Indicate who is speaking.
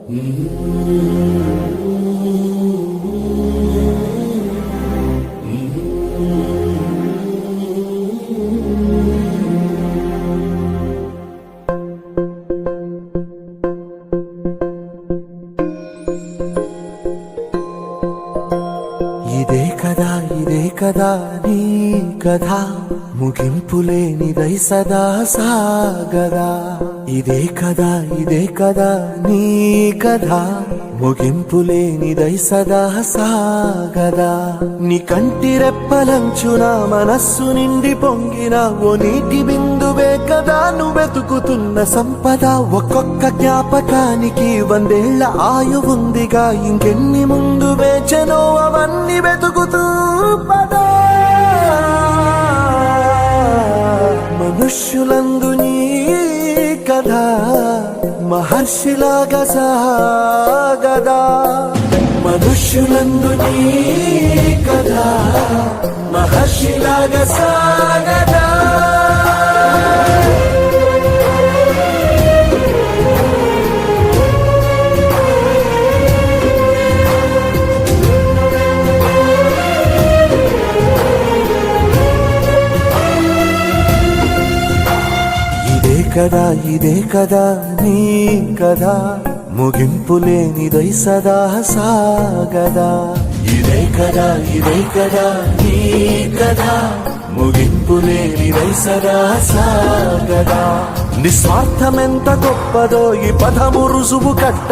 Speaker 1: ఇదే కదా నీ కథ ముగింపులేనిదై సదా సాగదా. ఇదే కదా నీ కథ ముగింపులేనిదై సదా సాగదా. నీ కంటి రెప్పలంచున మనస్సు నిండి పొంగిన ఓ నీటి బిందువే కదా నువ్వెతుకుతున్న సంపద. ఒక్కొక్క జ్ఞాపకానికి 100 ఏళ్ల ఆయువుందిగా, ఇంకెన్ని ముందు వేచనో అవన్నీ వెతుకుతూ పదా. మనుష్యులందు నీ కథ మహర్షిలాగా సాగదా. మనుష్యులందు నీ కథ మహర్షిలాగా సాగదా. ఇదే కదా నీ కథ ముగింపులేనిదై సదా సాగదా. ఇదే కదా నీ కథ ముగింపులేనిదై సదా సాగదా. నిస్వార్థమెంత గొప్పదో ఈ పదము రుజువు కట్ట.